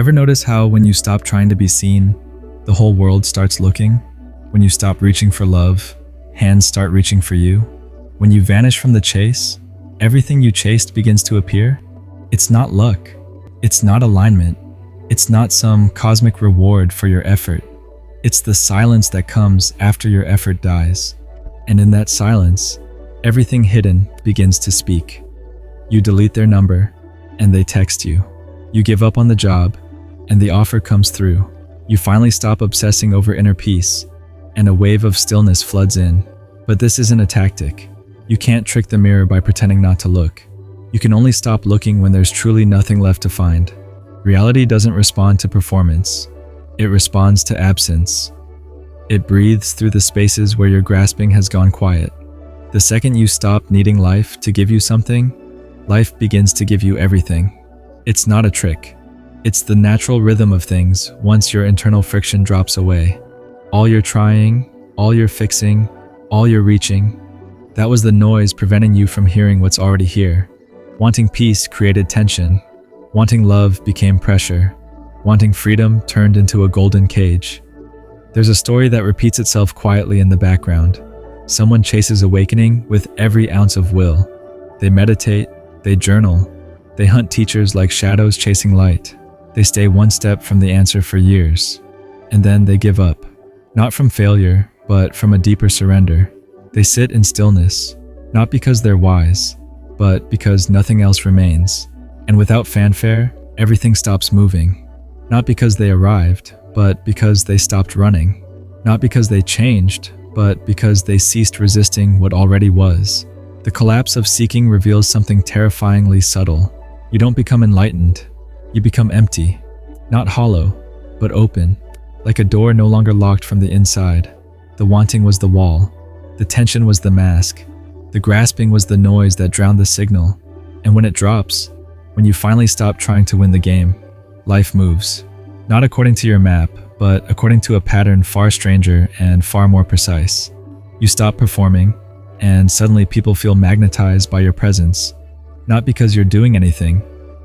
Ever notice how when you stop trying to be seen, the whole world starts looking? When you stop reaching for love, hands start reaching for you? When you vanish from the chase, everything you chased begins to appear? It's not luck. It's not alignment. It's not some cosmic reward for your effort. It's the silence that comes after your effort dies. And in that silence, everything hidden begins to speak. You delete their number, and they text you. You give up on the job, and the offer comes through. You finally stop obsessing over inner peace, and a wave of stillness floods in. But this isn't a tactic. You can't trick the mirror by pretending not to look. You can only stop looking when there's truly nothing left to find. Reality doesn't respond to performance. It responds to absence. It breathes through the spaces where your grasping has gone quiet. The second you stop needing life to give you something, life begins to give you everything. It's not a trick. It's the natural rhythm of things once your internal friction drops away. All you're trying, all you're fixing, all you're reaching, that was the noise preventing you from hearing what's already here. Wanting peace created tension. Wanting love became pressure. Wanting freedom turned into a golden cage. There's a story that repeats itself quietly in the background. Someone chases awakening with every ounce of will. They meditate, they journal, they hunt teachers like shadows chasing light. They stay one step from the answer for years. And then they give up. Not from failure, but from a deeper surrender. They sit in stillness, not because they're wise, but because nothing else remains. And without fanfare, everything stops moving. Not because they arrived, but because they stopped running. Not because they changed, but because they ceased resisting what already was. The collapse of seeking reveals something terrifyingly subtle. You don't become enlightened. You become empty. Not hollow, but open. Like a door no longer locked from the inside. The wanting was the wall. The tension was the mask. The grasping was the noise that drowned the signal. And when it drops, when you finally stop trying to win the game, life moves. Not according to your map, but according to a pattern far stranger and far more precise. You stop performing, and suddenly people feel magnetized by your presence. Not because you're doing anything,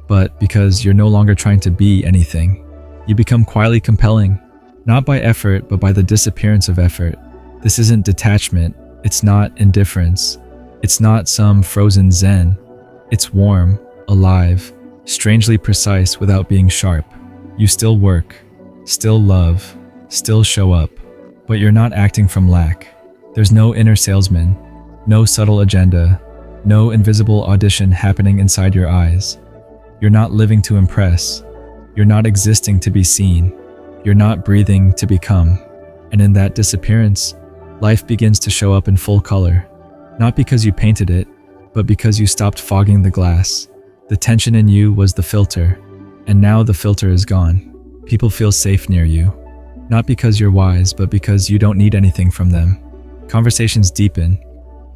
but because you're no longer trying to be anything. You become quietly compelling, not by effort, but by the disappearance of effort. This isn't detachment. It's not indifference. It's not some frozen zen. It's warm, alive, strangely precise without being sharp. You still work, still love, still show up, but you're not acting from lack. There's no inner salesman, no subtle agenda, no invisible audition happening inside your eyes. You're not living to impress. You're not existing to be seen. You're not breathing to become. And in that disappearance, life begins to show up in full color. Not because you painted it, but because you stopped fogging the glass. The tension in you was the filter, and now the filter is gone. People feel safe near you. Not because you're wise, but because you don't need anything from them. Conversations deepen,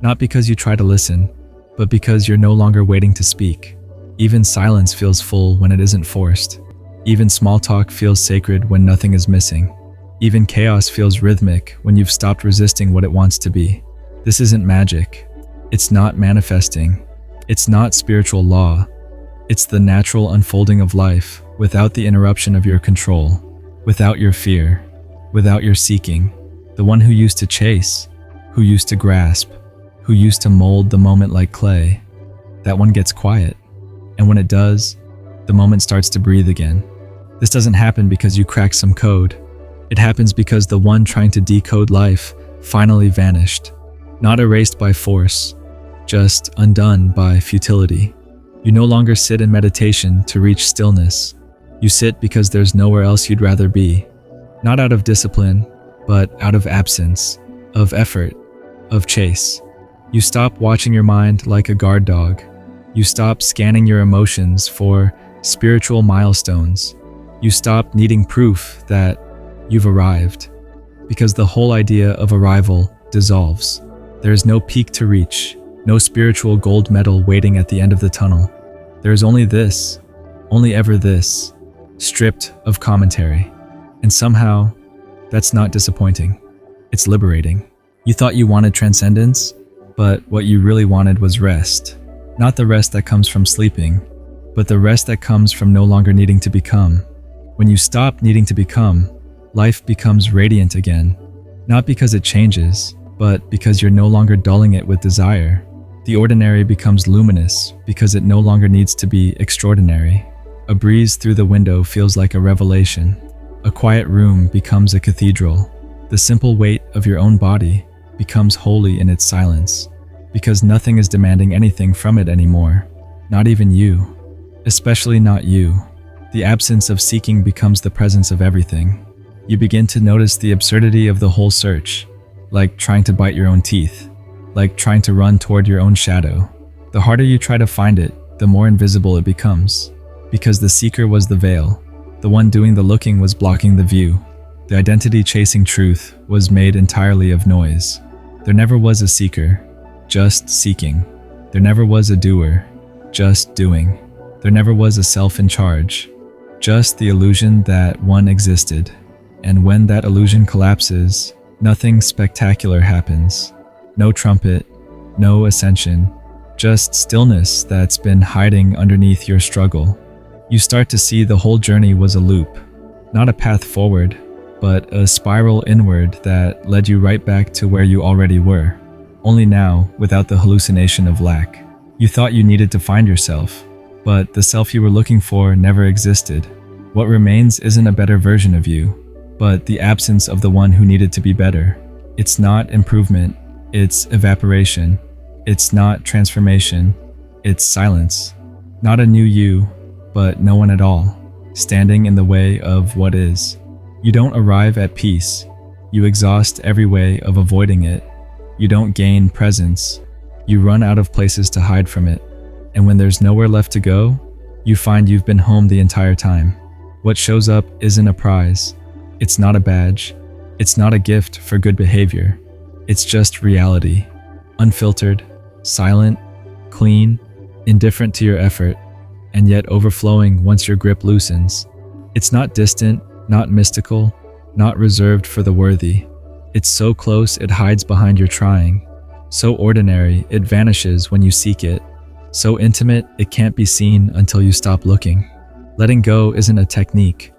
not because you try to listen, but because you're no longer waiting to speak. Even silence feels full when it isn't forced. Even small talk feels sacred when nothing is missing. Even chaos feels rhythmic when you've stopped resisting what it wants to be. This isn't magic. It's not manifesting. It's not spiritual law. It's the natural unfolding of life without the interruption of your control, without your fear, without your seeking. The one who used to chase, who used to grasp, who used to mold the moment like clay, that one gets quiet. And when it does, the moment starts to breathe again. This doesn't happen because you cracked some code. It happens because the one trying to decode life finally vanished. Not erased by force, just undone by futility. You no longer sit in meditation to reach stillness. You sit because there's nowhere else you'd rather be. Not out of discipline, but out of absence, of effort, of chase. You stop watching your mind like a guard dog. You stop scanning your emotions for spiritual milestones. You stop needing proof that you've arrived, because the whole idea of arrival dissolves. There is no peak to reach, no spiritual gold medal waiting at the end of the tunnel. There is only this, only ever this, stripped of commentary. And somehow, that's not disappointing. It's liberating. You thought you wanted transcendence, but what you really wanted was rest. Not the rest that comes from sleeping, but the rest that comes from no longer needing to become. When you stop needing to become, life becomes radiant again. Not because it changes, but because you're no longer dulling it with desire. The ordinary becomes luminous because it no longer needs to be extraordinary. A breeze through the window feels like a revelation. A quiet room becomes a cathedral. The simple weight of your own body becomes holy in its silence, because nothing is demanding anything from it anymore, not even you, especially not you. The absence of seeking becomes the presence of everything. You begin to notice the absurdity of the whole search, like trying to bite your own teeth, like trying to run toward your own shadow. The harder you try to find it, the more invisible it becomes, because the seeker was the veil. The one doing the looking was blocking the view. The identity-chasing truth was made entirely of noise. There never was a seeker, just seeking. There never was a doer, just doing. There never was a self in charge, just the illusion that one existed. And when that illusion collapses, nothing spectacular happens. No trumpet, no ascension, just stillness that's been hiding underneath your struggle. You start to see the whole journey was a loop, not a path forward, but a spiral inward that led you right back to where you already were, only now without the hallucination of lack. You thought you needed to find yourself, but the self you were looking for never existed. What remains isn't a better version of you, but the absence of the one who needed to be better. It's not improvement, it's evaporation. It's not transformation, it's silence. Not a new you, but no one at all, standing in the way of what is. You don't arrive at peace. You exhaust every way of avoiding it. You don't gain presence. You run out of places to hide from it. And when there's nowhere left to go, you find you've been home the entire time. What shows up isn't a prize. It's not a badge. It's not a gift for good behavior. It's just reality. Unfiltered, silent, clean, indifferent to your effort, and yet overflowing once your grip loosens. It's not distant, not mystical, not reserved for the worthy. It's so close it hides behind your trying. So ordinary it vanishes when you seek it. So intimate it can't be seen until you stop looking. Letting go isn't a technique.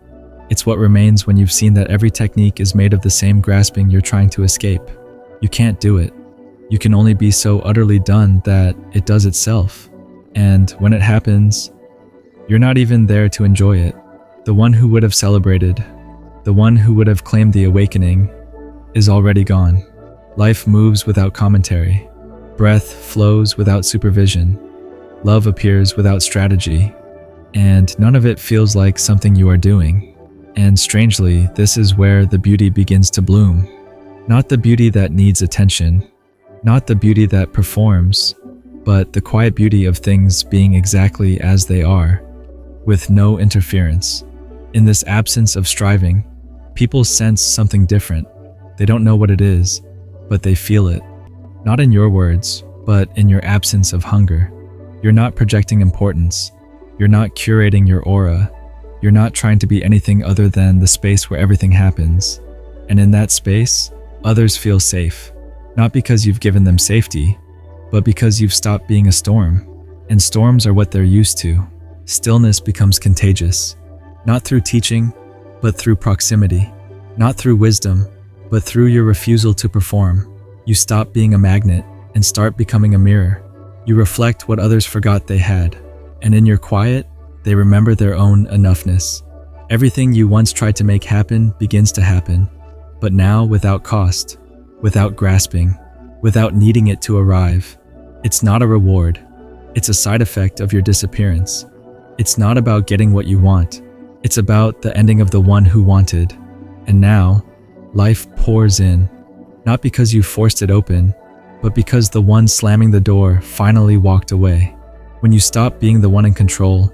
It's what remains when you've seen that every technique is made of the same grasping you're trying to escape. You can't do it. You can only be so utterly done that it does itself. And when it happens, you're not even there to enjoy it. The one who would have celebrated, the one who would have claimed the awakening, is already gone. Life moves without commentary. Breath flows without supervision. Love appears without strategy. And none of it feels like something you are doing. And strangely, this is where the beauty begins to bloom. Not the beauty that needs attention, not the beauty that performs, but the quiet beauty of things being exactly as they are, with no interference. In this absence of striving, people sense something different. They don't know what it is, but they feel it. Not in your words, but in your absence of hunger. You're not projecting importance. You're not curating your aura. You're not trying to be anything other than the space where everything happens. And in that space, others feel safe. Not because you've given them safety, but because you've stopped being a storm. And storms are what they're used to. Stillness becomes contagious. Not through teaching, but through proximity. Not through wisdom, but through your refusal to perform. You stop being a magnet and start becoming a mirror. You reflect what others forgot they had. And in your quiet, they remember their own enoughness. Everything you once tried to make happen begins to happen, but now without cost, without grasping, without needing it to arrive. It's not a reward. It's a side effect of your disappearance. It's not about getting what you want. It's about the ending of the one who wanted. And now, life pours in, not because you forced it open, but because the one slamming the door finally walked away. When you stop being the one in control,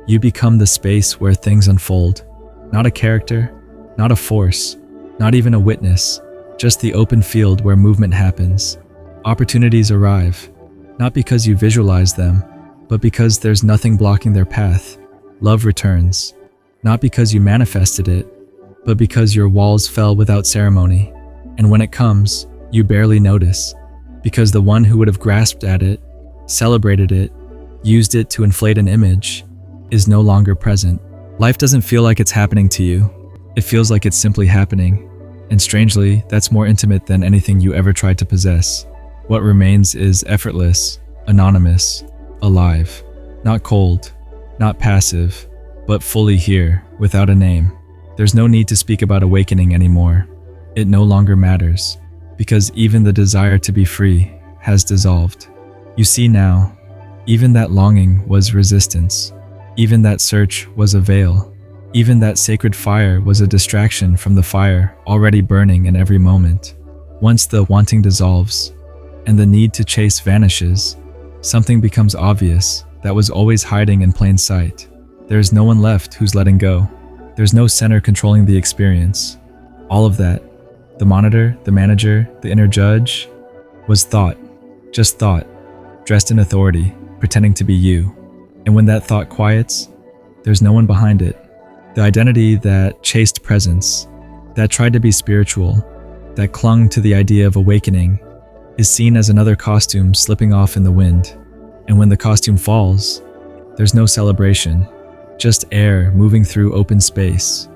you become the space where things unfold. Not a character, not a force, not even a witness, just the open field where movement happens. Opportunities arrive, not because you visualize them, but because there's nothing blocking their path. Love returns, not because you manifested it, but because your walls fell without ceremony. And when it comes, you barely notice, because the one who would have grasped at it, celebrated it, used it to inflate an image, is no longer present. Life doesn't feel like it's happening to you. It feels like it's simply happening. And strangely, that's more intimate than anything you ever tried to possess. What remains is effortless, anonymous, alive. Not cold, not passive, but fully here, without a name. There's no need to speak about awakening anymore. It no longer matters, because even the desire to be free has dissolved. You see now, even that longing was resistance. Even that search was a veil. Even that sacred fire was a distraction from the fire already burning in every moment. Once the wanting dissolves, and the need to chase vanishes, something becomes obvious that was always hiding in plain sight. There is no one left who's letting go. There's no center controlling the experience. All of that, the monitor, the manager, the inner judge, was thought. Just thought, dressed in authority, pretending to be you. And when that thought quiets, there's no one behind it. The identity that chased presence, that tried to be spiritual, that clung to the idea of awakening, is seen as another costume slipping off in the wind. And when the costume falls, there's no celebration, just air moving through open space,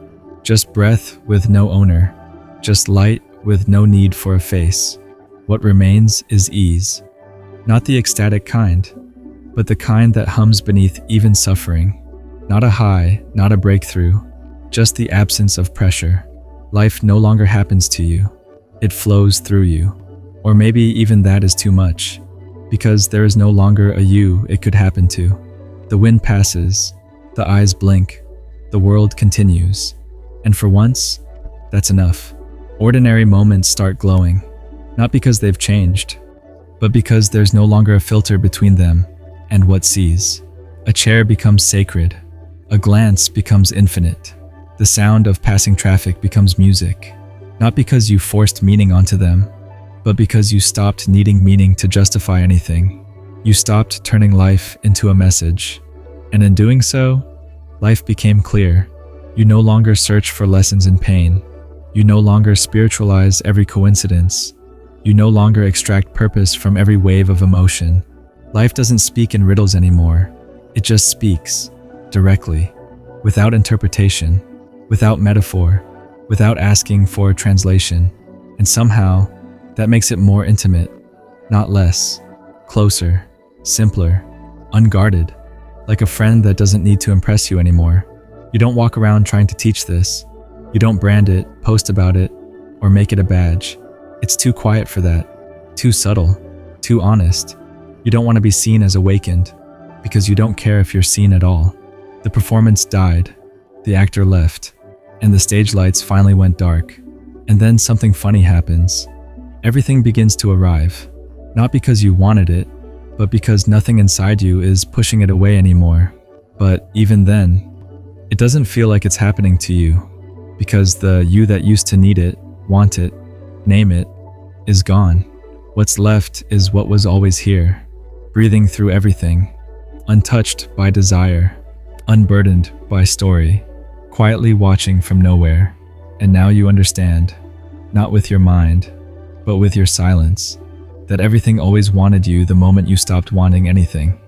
just breath with no owner, just light with no need for a face. What remains is ease. Not the ecstatic kind, but the kind that hums beneath even suffering. Not a high, not a breakthrough, just the absence of pressure. Life no longer happens to you. It flows through you. Or maybe even that is too much, because there is no longer a you it could happen to. The wind passes, the eyes blink, the world continues. And for once, that's enough. Ordinary moments start glowing, not because they've changed, but because there's no longer a filter between them and what sees. A chair becomes sacred. A glance becomes infinite. The sound of passing traffic becomes music, not because you forced meaning onto them, but because you stopped needing meaning to justify anything. You stopped turning life into a message. And in doing so, life became clear. You no longer search for lessons in pain. You no longer spiritualize every coincidence. You no longer extract purpose from every wave of emotion. Life doesn't speak in riddles anymore. It just speaks, directly, without interpretation, without metaphor, without asking for a translation. And somehow, that makes it more intimate, not less, closer, simpler, unguarded, like a friend that doesn't need to impress you anymore. You don't walk around trying to teach this. You don't brand it, post about it, or make it a badge. It's too quiet for that, too subtle, too honest. You don't want to be seen as awakened, because you don't care if you're seen at all. The performance died, the actor left, and the stage lights finally went dark. And then something funny happens. Everything begins to arrive, not because you wanted it, but because nothing inside you is pushing it away anymore. But even then, it doesn't feel like it's happening to you, because the you that used to need it, want it, name it, is gone. What's left is what was always here, breathing through everything, untouched by desire, unburdened by story, quietly watching from nowhere. And now you understand, not with your mind, but with your silence, that everything always wanted you the moment you stopped wanting anything.